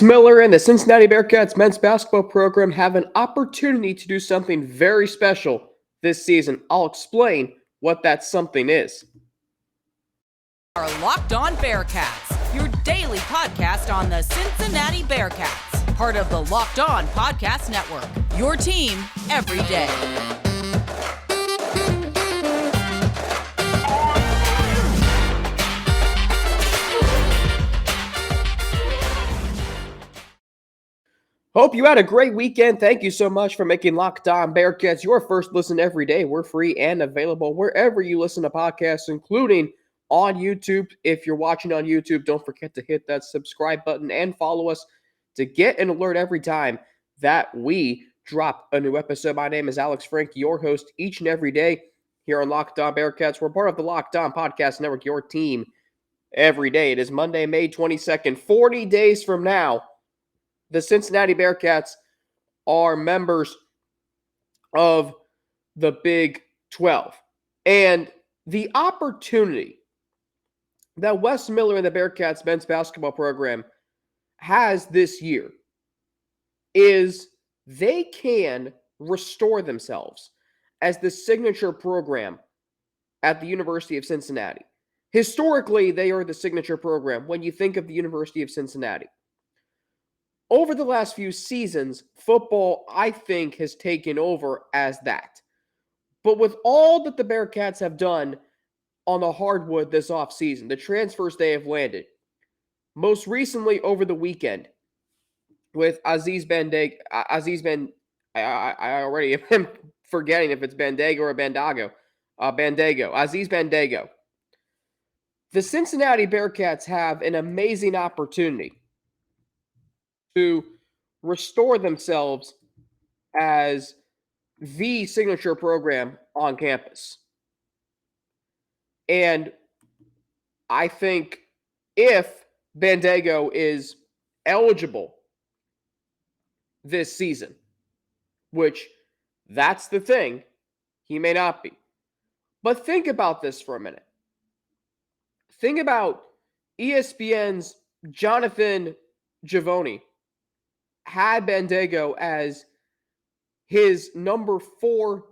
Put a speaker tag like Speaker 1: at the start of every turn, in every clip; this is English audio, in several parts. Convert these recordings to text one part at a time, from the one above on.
Speaker 1: Miller and the Cincinnati Bearcats men's basketball program have an opportunity to do something very special this season. I'll explain what that something is.
Speaker 2: Our Locked On Bearcats, your daily podcast on the Cincinnati Bearcats, part of the Locked On Podcast Network, your team every day.
Speaker 1: Hope you had a great weekend. Thank you so much for making Locked On Bearcats your first listen every day. We're free and available wherever you listen to podcasts, including on YouTube. If you're watching on YouTube, don't forget to hit that subscribe button and follow us to get an alert every time that we drop a new episode. My name is Alex Frank, your host each and every day here on Locked On Bearcats. We're part of the Locked On Podcast Network, your team every day. It is Monday, May 22nd, 40 days from now. The Cincinnati Bearcats are members of the Big 12. And the opportunity that Wes Miller and the Bearcats men's basketball program has this year is they can restore themselves as the signature program at the University of Cincinnati. Historically, they are the signature program when you think of the University of Cincinnati. Over the last few seasons, football, I think, has taken over as that. But with all that the Bearcats have done on the hardwood this offseason, the transfers they have landed, most recently over the weekend with Aziz Bandaogo, I already am forgetting if it's Bandaogo or Bandaogo. Aziz Bandaogo. The Cincinnati Bearcats have an amazing opportunity to restore themselves as the signature program on campus. And I think if Bandaogo is eligible this season, which that's the thing, he may not be. But think about this for a minute. Think about ESPN's Jonathan Givony had Bandaogo as his number 4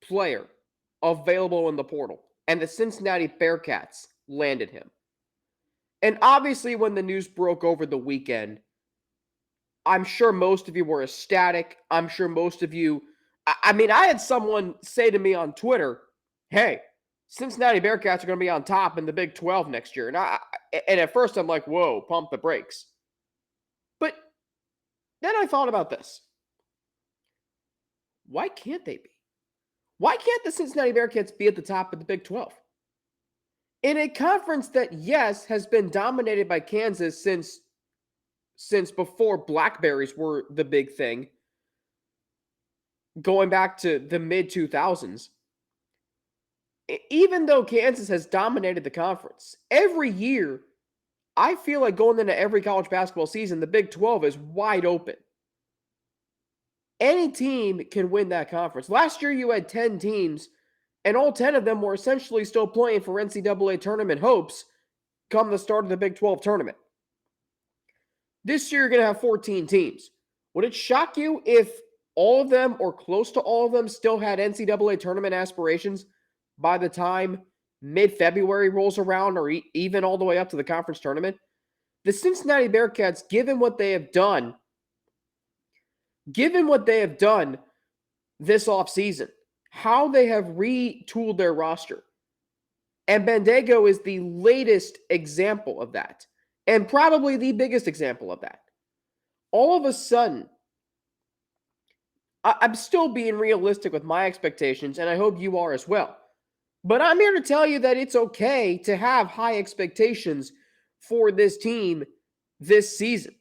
Speaker 1: player available in the portal, and the Cincinnati Bearcats landed him. And obviously, when the news broke over the weekend, I'm sure most of you were ecstatic. I'm sure most of you, I had someone say to me on Twitter, hey, Cincinnati Bearcats are going to be on top in the Big 12 next year. And at first I'm like, whoa, pump the brakes. But then I thought about this. Why can't they be? Why can't the Cincinnati Bearcats be at the top of the Big 12? In a conference that, yes, has been dominated by Kansas since before Blackberries were the big thing, going back to the mid-2000s, even though Kansas has dominated the conference, every year, I feel like going into every college basketball season, the Big 12 is wide open. Any team can win that conference. Last year, you had 10 teams, and all 10 of them were essentially still playing for NCAA tournament hopes come the start of the Big 12 tournament. This year, you're going to have 14 teams. Would it shock you if all of them, or close to all of them, still had NCAA tournament aspirations by the time mid-February rolls around, or even all the way up to the conference tournament? The Cincinnati Bearcats, given what they have done this offseason, how they have retooled their roster, and Bandaogo is the latest example of that, and probably the biggest example of that. All of a sudden, I'm still being realistic with my expectations, and I hope you are as well. But I'm here to tell you that it's okay to have high expectations for this team this season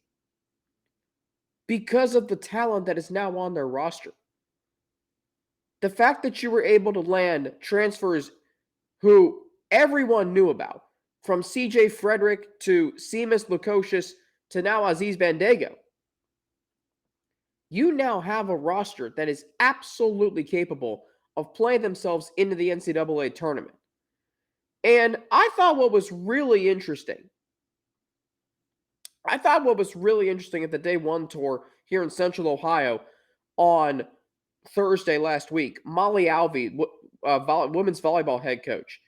Speaker 1: because of the talent that is now on their roster. The fact that you were able to land transfers who everyone knew about, from CJ Frederick to Seamus Lukosius to now Aziz Bandaogo, you now have a roster that is absolutely capable of playing themselves into the NCAA tournament. And I thought what was really interesting I thought what was really interesting at the Day 1 tour here in Central Ohio on Thursday last week, Molly Alvey, women's volleyball head coach,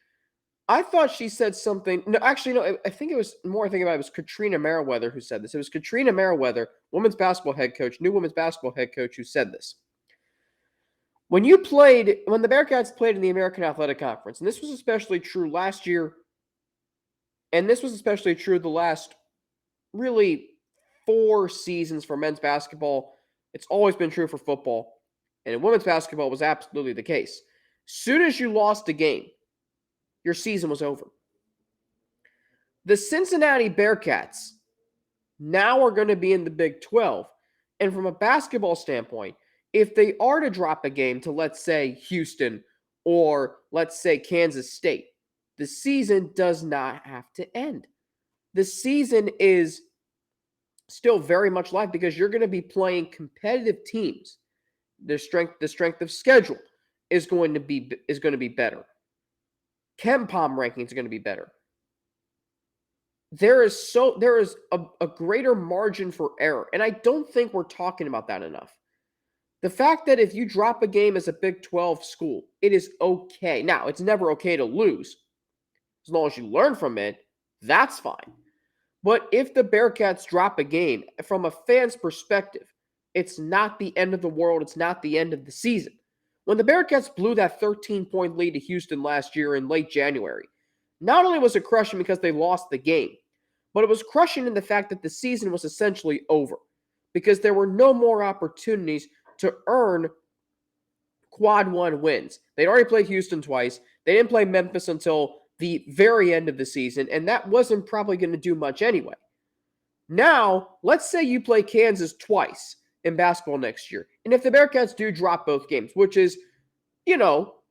Speaker 1: I thought she said something. No, actually, no. I think it was more. I think about it was Katrina Merriweather who said this. It was Katrina Merriweather, women's basketball head coach, new women's basketball head coach, who said this. When the Bearcats played in the American Athletic Conference, and this was especially true last year, and this was especially true the last really 4 seasons for men's basketball. It's always been true for football, and in women's basketball was absolutely the case. Soon as you lost a game, your season was over. The Cincinnati Bearcats now are going to be in the Big 12. And from a basketball standpoint, if they are to drop a game to, let's say, Houston or, let's say, Kansas State, the season does not have to end. The season is still very much live because you're going to be playing competitive teams. The strength of schedule is going to be better. KenPom rankings are going to be better. There is a greater margin for error, and I don't think we're talking about that enough. The fact that if you drop a game as a Big 12 school, it is okay. Now, it's never okay to lose. As long as you learn from it, that's fine. But if the Bearcats drop a game, from a fan's perspective, it's not the end of the world. It's not the end of the season. When the Bearcats blew that 13-point lead to Houston last year in late January, not only was it crushing because they lost the game, but it was crushing in the fact that the season was essentially over because there were no more opportunities to earn quad 1 wins. They'd already played Houston twice. They didn't play Memphis until the very end of the season, and that wasn't probably going to do much anyway. Now, let's say you play Kansas twice in basketball next year. And if the Bearcats do drop both games, which is,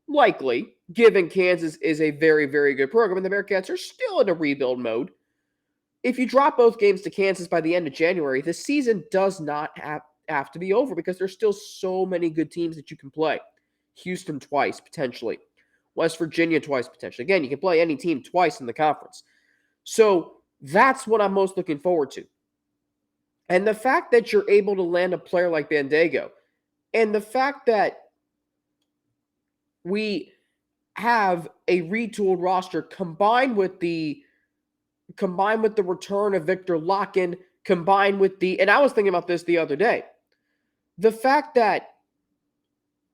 Speaker 1: likely, given Kansas is a very, very good program and the Bearcats are still in a rebuild mode, if you drop both games to Kansas by the end of January, the season does not have to be over because there's still so many good teams that you can play. Houston twice, potentially. West Virginia twice, potentially. Again, you can play any team twice in the conference. So that's what I'm most looking forward to. And the fact that you're able to land a player like Bandaogo, and the fact that we have a retooled roster combined with the return of Victor Locken, combined with and I was thinking about this the other day, the fact that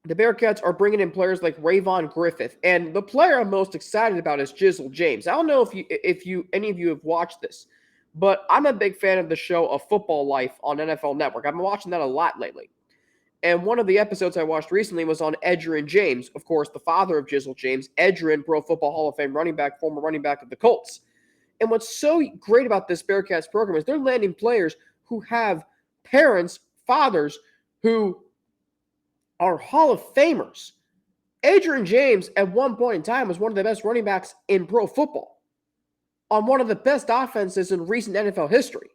Speaker 1: the Bearcats are bringing in players like Rayvon Griffith, and the player I'm most excited about is Jizzle James. I don't know if any of you have watched this, but I'm a big fan of the show A Football Life on NFL Network. I've been watching that a lot lately. And one of the episodes I watched recently was on Edgerrin James, of course, the father of Jizzle James, Edgerrin, Pro Football Hall of Fame former running back of the Colts. And what's so great about this Bearcats program is they're landing players who have parents, fathers, who are Hall of Famers. Edgerrin James, at one point in time, was one of the best running backs in pro football on one of the best offenses in recent NFL history.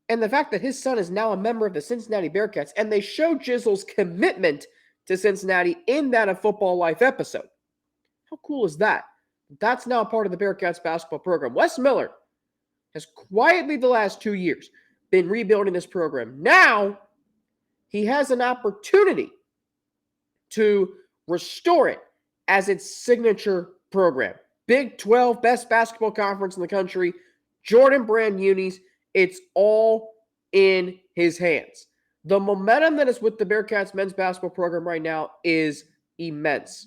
Speaker 1: And the fact that his son is now a member of the Cincinnati Bearcats, and they show Jizzle's commitment to Cincinnati in that A Football Life episode. How cool is that? That's now part of the Bearcats basketball program. Wes Miller has quietly the last 2 years been rebuilding this program. Now, he has an opportunity to restore it as its signature program. Big 12, best basketball conference in the country, Jordan Brand unis. It's all in his hands. The momentum that is with the Bearcats men's basketball program right now is immense.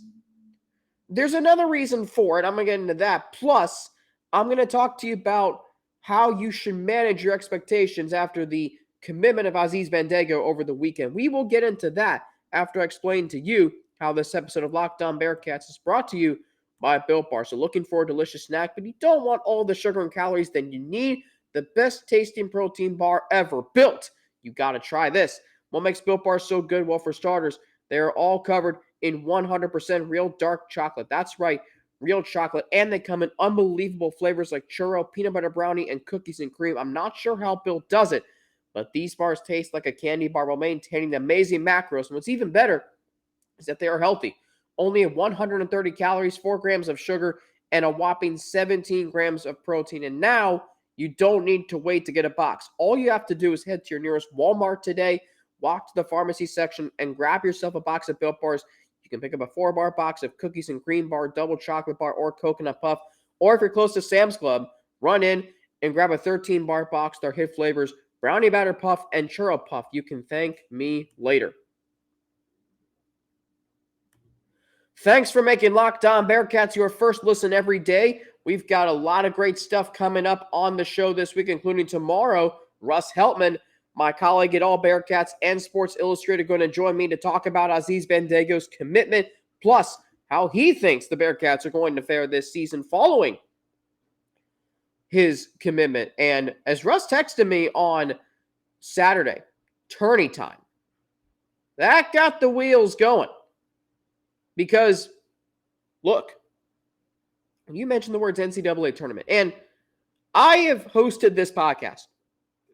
Speaker 1: There's another reason for it. I'm going to get into that. Plus, I'm going to talk to you about how you should manage your expectations after the commitment of Aziz Bandaogo over the weekend. We will get into that after I explain to you how this episode of Locked On Bearcats is brought to you by Built Bar. So looking for a delicious snack, but you don't want all the sugar and calories, then you need the best tasting protein bar ever. Built. You got to try this. What makes Built Bar so good? Well, for starters, they are all covered in 100% real dark chocolate. That's right, real chocolate. And they come in unbelievable flavors like churro, peanut butter brownie, and cookies and cream. I'm not sure how Built does it, but these bars taste like a candy bar while maintaining the amazing macros. And what's even better is that they are healthy. Only 130 calories, 4 grams of sugar, and a whopping 17 grams of protein. And now You don't need to wait to get a box. All you have to do is head to your nearest Walmart today, walk to the pharmacy section, and grab yourself a box of Built Bars. You can pick up a 4-bar box of cookies and cream bar, double chocolate bar, or coconut puff. Or if you're close to Sam's Club, run in and grab a 13-bar box. Their hit flavors, brownie batter puff and churro puff. You can thank me later. Thanks for making Locked On Bearcats your first listen every day. We've got a lot of great stuff coming up on the show this week, including tomorrow. Russ Heltman, my colleague at All Bearcats and Sports Illustrated, going to join me to talk about Aziz Bandaogo's commitment, plus how he thinks the Bearcats are going to fare this season following his commitment. And as Russ texted me on Saturday, tourney time, that got the wheels going. Because, look, you mentioned the words NCAA tournament, and I have hosted this podcast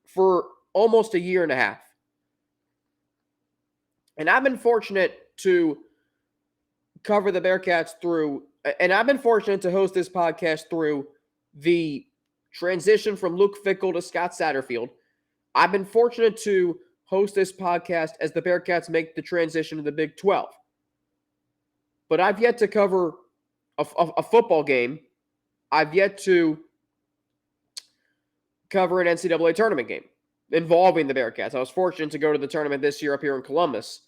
Speaker 1: for almost a year and a half. And I've been fortunate to cover the Bearcats through, and I've been fortunate to host this podcast through the transition from Luke Fickell to Scott Satterfield. I've been fortunate to host this podcast as the Bearcats make the transition to the Big 12. But I've yet to cover a football game. I've yet to cover an NCAA tournament game involving the Bearcats. I was fortunate to go to the tournament this year up here in Columbus.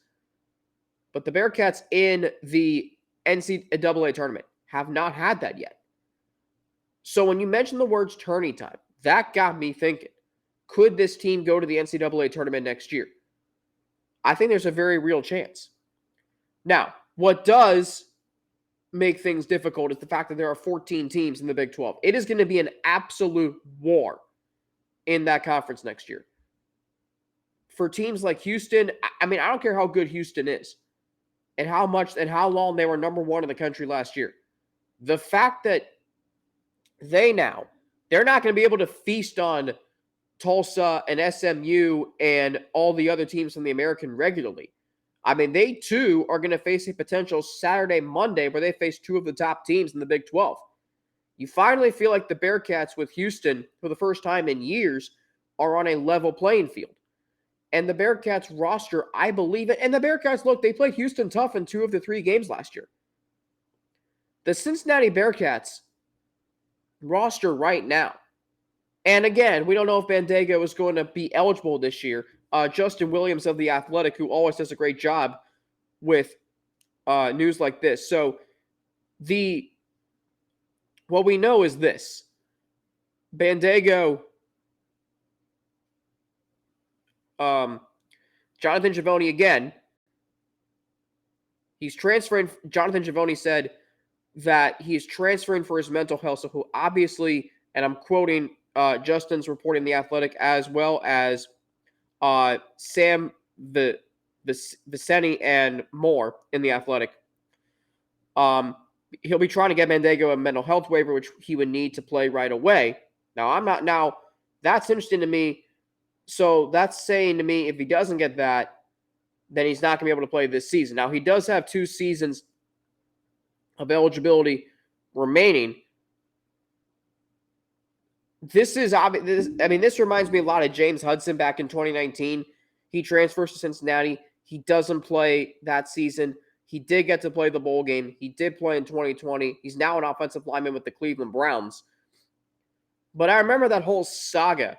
Speaker 1: But the Bearcats in the NCAA tournament have not had that yet. So when you mentioned the words tourney time, that got me thinking, could this team go to the NCAA tournament next year? I think there's a very real chance. Now, what does make things difficult is the fact that there are 14 teams in the Big 12. It is going to be an absolute war in that conference next year. For teams like Houston, I mean, I don't care how good Houston is and how long they were number one in the country last year. The fact that they're not going to be able to feast on Tulsa and SMU and all the other teams from the American regularly. I mean, they too are going to face a potential Saturday, Monday, where they face two of the top teams in the Big 12. You finally feel like the Bearcats with Houston, for the first time in years, are on a level playing field. And the Bearcats roster, I believe it. And the Bearcats, look, they played Houston tough in 2 of the 3 games last year. The Cincinnati Bearcats roster right now, and again, we don't know if Bandaogo is going to be eligible this year. Justin Williams of The Athletic, who always does a great job with news like this. So what we know is this. Bandaogo, Jonathan Givony again, he's transferring. Jonathan Givony said that he's transferring for his mental health. So who obviously, and I'm quoting Justin's reporting The Athletic, as well as Sam Viceni and more in The Athletic. He'll be trying to get Bandaogo a mental health waiver, which he would need to play right away. Now, that's interesting to me. So that's saying to me, if he doesn't get that, then he's not going to be able to play this season. Now, he does have 2 seasons of eligibility remaining. This reminds me a lot of James Hudson back in 2019. He transfers to Cincinnati. He doesn't play that season. He did get to play the bowl game. He did play in 2020. He's now an offensive lineman with the Cleveland Browns. But I remember that whole saga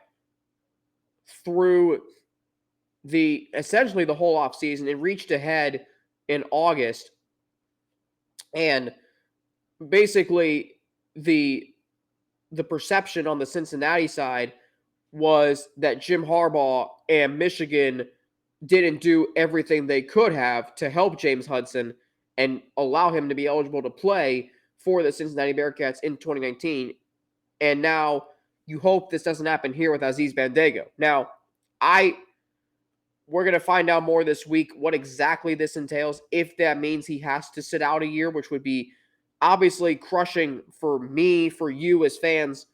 Speaker 1: through essentially the whole offseason. It reached ahead in August. And basically the perception on the Cincinnati side was that Jim Harbaugh and Michigan didn't do everything they could have to help James Hudson and allow him to be eligible to play for the Cincinnati Bearcats in 2019. And now you hope this doesn't happen here with Aziz Bandaogo. Now, we're going to find out more this week what exactly this entails, if that means he has to sit out a year, which would be obviously crushing for me, for you as fans,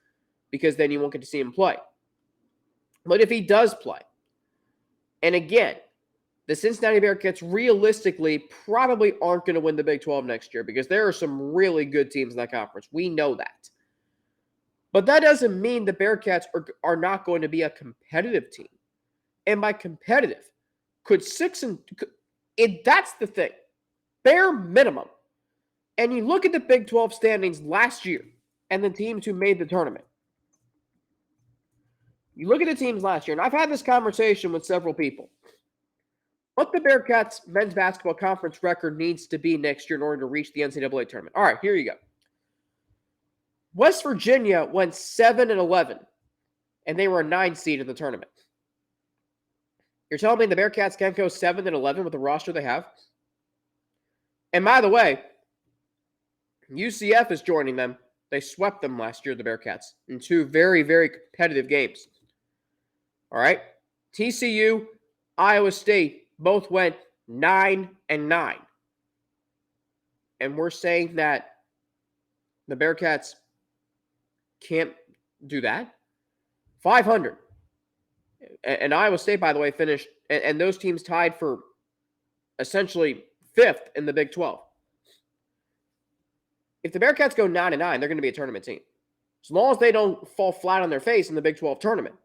Speaker 1: because then you won't get to see him play. But if he does play, and again, the Cincinnati Bearcats realistically probably aren't going to win the Big 12 next year because there are some really good teams in that conference. We know that. But that doesn't mean the Bearcats are not going to be a competitive team. And by competitive, that's the thing. Bare minimum. And you look at the Big 12 standings last year and the teams who made the tournament. You look at the teams last year, and I've had this conversation with several people. What the Bearcats men's basketball conference record needs to be next year in order to reach the NCAA tournament. All right, here you go. West Virginia went 7-11, and they were a 9 seed in the tournament. You're telling me the Bearcats can't go 7-11 with the roster they have? And by the way, UCF is joining them. They swept them last year, the Bearcats, in 2 very, very competitive games. All right? TCU, Iowa State both went 9-9. And we're saying that the Bearcats can't do that? 500. And Iowa State, by the way, finished, and those teams tied for essentially 5th in the Big 12. If the Bearcats go 9-9, they're going to be a tournament team. As long as they don't fall flat on their face in the Big 12 tournament.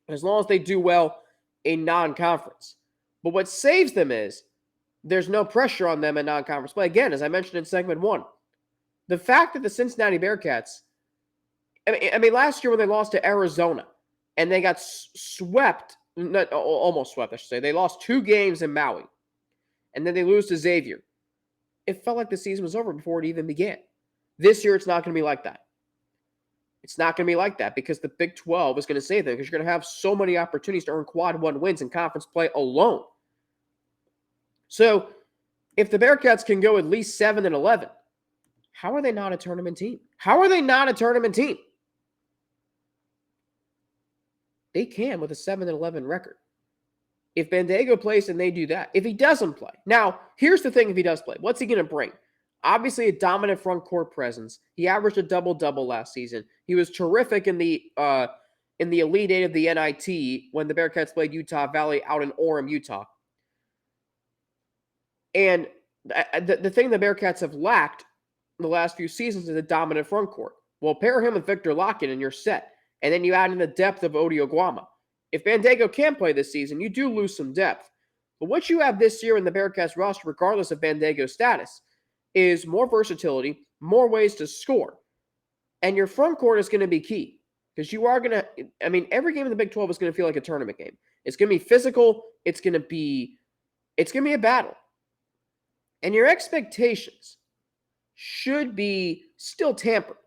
Speaker 1: As long as they do well in non-conference. But what saves them is there's no pressure on them in non-conference play. Again, as I mentioned in segment 1, the fact that the Cincinnati Bearcats, I mean, last year when they lost to Arizona and they got almost swept, I should say. They lost 2 games in Maui. And then they lose to Xavier. It felt like the season was over before it even began. This year, it's not going to be like that. It's not going to be like that because the Big 12 is going to save them because you're going to have so many opportunities to earn quad 1 wins in conference play alone. So, if the Bearcats can go at least 7-11, how are they not a tournament team? How are they not a tournament team? They can with a 7-11 record. If Bandaogo plays and they do that. If he doesn't play. Now, here's the thing if he does play. What's he going to bring? Obviously, a dominant front court presence. He averaged a double-double last season. He was terrific in the Elite Eight of the NIT when the Bearcats played Utah Valley out in Orem, Utah. And the thing the Bearcats have lacked the last few seasons is a dominant front court. Well, pair him with Victor Lockett and you're set. And then you add in the depth of Odi Oguama. If Bandaogo can't play this season, you do lose some depth. But what you have this year in the Bearcats roster, regardless of Bandaogo's status, is more versatility, more ways to score. And your front court is going to be key. Because you are going to, every game in the Big 12 is going to feel like a tournament game. It's going to be physical. It's going to be a battle. And your expectations should be still tempered.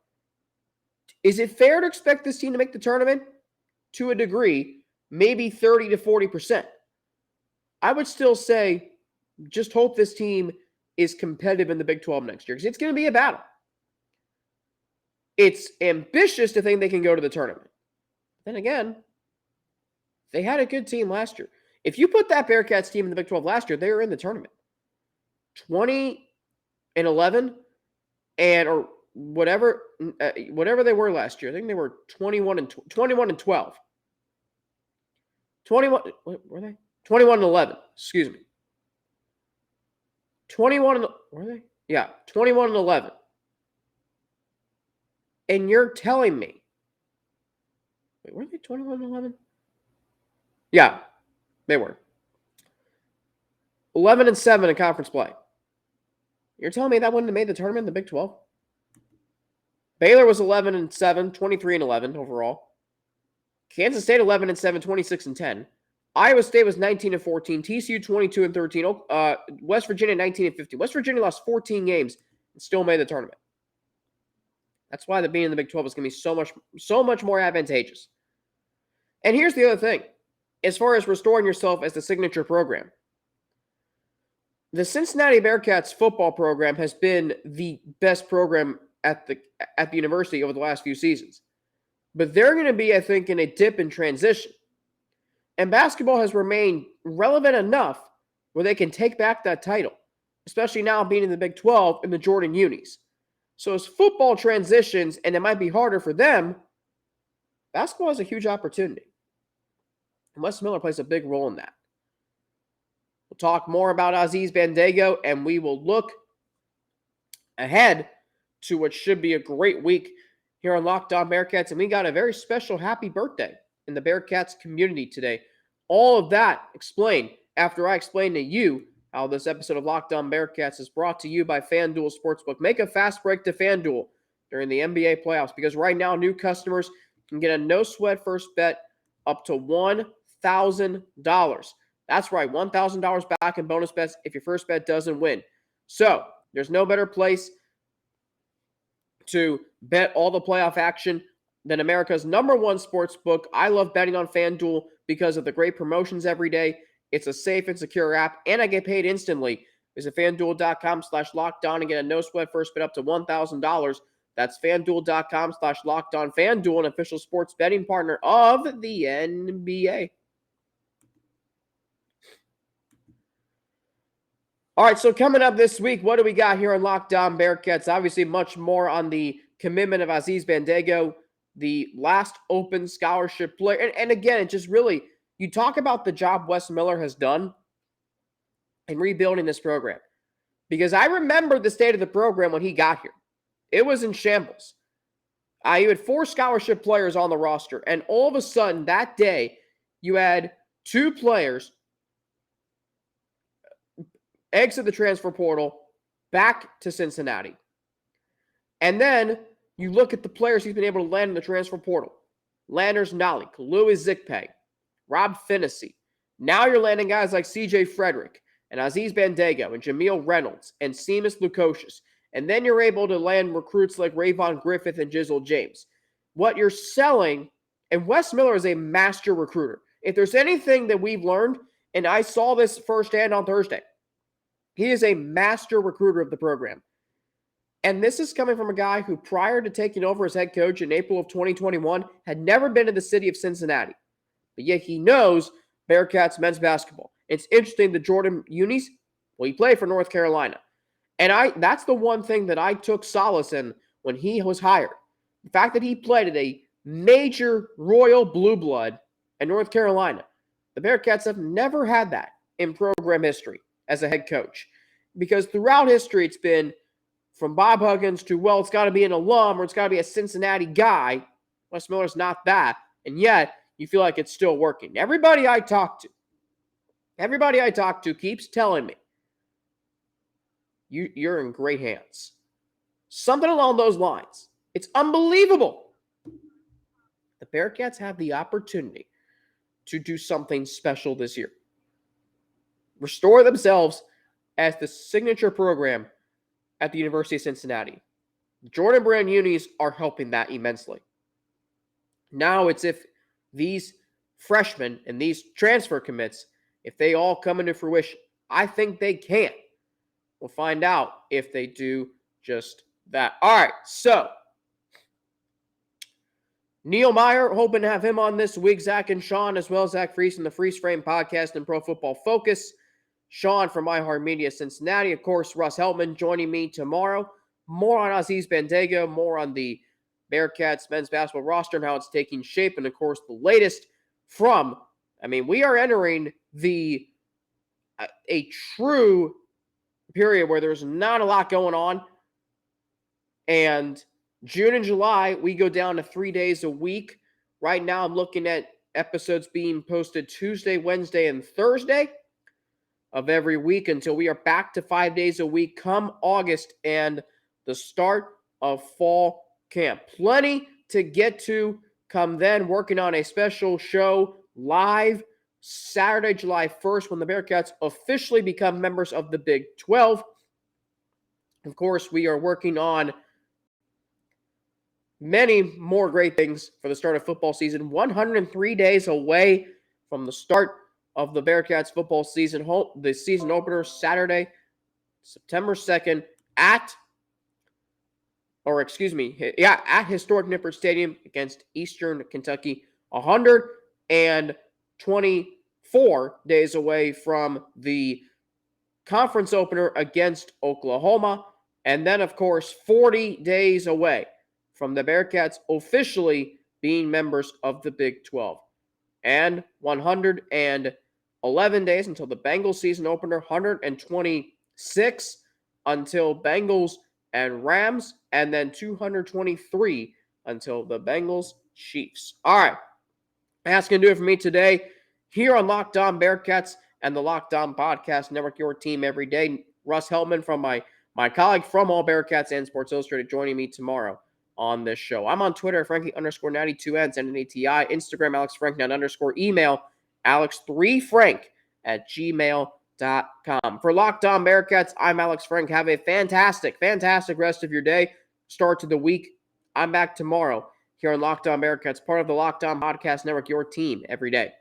Speaker 1: Is it fair to expect this team to make the tournament? To a degree, maybe 30 to 40%. I would still say just hope this team is competitive in the Big 12 next year because it's going to be a battle. It's ambitious to think they can go to the tournament. Then again, they had a good team last year. If you put that Bearcats team in the Big 12 last year, they were in the tournament. 20-11 or whatever they were last year. I think they were 21-12. 21 were they? 21-11. Excuse me. 21 were they? Yeah, 21-11. And you're telling me, wait, were they 21-11? Yeah, they were. 11-7 in conference play. You're telling me that wouldn't have made the tournament in the Big 12? Baylor was 11-7, 23-11 overall. Kansas State 11-7, 26-10. Iowa State was 19-14. TCU 22-13. West Virginia 19-15. West Virginia lost 14 games and still made the tournament. That's why the being in the Big 12 is going to be so much more advantageous. And here's the other thing. As far as restoring yourself as the signature program, the Cincinnati Bearcats football program has been the best program at the university over the last few seasons. But they're going to be, I think, in a dip in transition. And basketball has remained relevant enough where they can take back that title, especially now being in the Big 12 in the Jordan Unis. So as football transitions, and it might be harder for them, basketball has a huge opportunity. And Wes Miller plays a big role in that. We'll talk more about Aziz Bandaogo, and we will look ahead to what should be a great week here on Locked On Bearcats, and we got a very special happy birthday in the Bearcats community today. All of that explained after I explain to you how this episode of Locked On Bearcats is brought to you by FanDuel Sportsbook. Make a fast break to FanDuel during the NBA playoffs because right now new customers can get a no-sweat first bet up to $1,000. That's right, $1,000 back in bonus bets if your first bet doesn't win. So there's no better place to bet all the playoff action than America's #1 sports book. I love betting on FanDuel because of the great promotions every day. It's a safe and secure app, and I get paid instantly. Visit FanDuel.com/lockedon and get a no-sweat first bet up to $1,000. That's FanDuel.com/lockedon. FanDuel, an official sports betting partner of the NBA. All right, so coming up this week, what do we got here on Locked On Bearcats? Obviously, much more on the commitment of Aziz Bandaogo, the last open scholarship player. And again, it just really, you talk about the job Wes Miller has done in rebuilding this program. Because I remember the state of the program when he got here. It was in shambles. You had 4 scholarship players on the roster, and all of a sudden that day, you had 2 players exit the transfer portal back to Cincinnati. And then you look at the players he's been able to land in the transfer portal. Landers Nolly, Kalui Zikpe, Rob Finnessy. Now you're landing guys like CJ Frederick and Aziz Bandaogo and Jameel Reynolds and Seamus Lukosius. And then you're able to land recruits like Rayvon Griffith and Jizzle James. What you're selling, and Wes Miller is a master recruiter. If there's anything that we've learned, and I saw this firsthand on Thursday, he is a master recruiter of the program. And this is coming from a guy who, prior to taking over as head coach in April of 2021, had never been to the city of Cincinnati. But yet he knows Bearcats men's basketball. It's interesting that Jordan Unis, well, he played for North Carolina. And that's the one thing that I took solace in when he was hired. The fact that he played at a major Royal Blue Blood in North Carolina. The Bearcats have never had that in program history as a head coach. Because throughout history, it's been from Bob Huggins to, well, it's got to be an alum or it's got to be a Cincinnati guy. Wes Miller's not that. And yet, you feel like it's still working. Everybody I talk to keeps telling me, you're in great hands. Something along those lines. It's unbelievable. The Bearcats have the opportunity to do something special this year. Restore themselves as the signature program at the University of Cincinnati. Jordan Brand Unis are helping that immensely. Now it's if these freshmen and these transfer commits, if they all come into fruition, I think they can. We'll find out if they do just that. All right, so Neil Meyer, hoping to have him on this week. Zach and Sean, as well as Zach Freese from the Freeze Frame Podcast and Pro Football Focus. Sean from iHeartMedia Cincinnati. Of course, Russ Heltman joining me tomorrow. More on Aziz Bandaogo, more on the Bearcats men's basketball roster and how it's taking shape. And, of course, the latest from, we are entering a true period where there's not a lot going on. And June and July, we go down to 3 days a week. Right now, I'm looking at episodes being posted Tuesday, Wednesday, and Thursday of every week until we are back to 5 days a week come August and the start of fall camp. Plenty to get to come then, working on a special show live Saturday, July 1st, when the Bearcats officially become members of the Big 12. Of course, we are working on many more great things for the start of football season. 103 days away from the start of the Bearcats football season. The season opener Saturday, September 2nd at historic Nippert Stadium against Eastern Kentucky. 124 days away from the conference opener against Oklahoma. And then, of course, 40 days away from the Bearcats officially being members of the Big 12. And 111 days until the Bengals season opener, 126 until Bengals and Rams, and then 223 until the Bengals Chiefs. All right. That's going to do it for me today here on Locked On Bearcats and the Locked On Podcast Network, your team every day. Russ Heltman from my colleague from All Bearcats and Sports Illustrated joining me tomorrow on this show. I'm on Twitter, Frankie_92Ns, N-N-A-T-I, Instagram, AlexFrankNet_, email, Alex3Frank@gmail.com. For Locked On Bearcats, I'm Alex Frank. Have a fantastic rest of your day. Start to the week. I'm back tomorrow here on Locked On Bearcats, part of the Locked On Podcast Network, your team every day.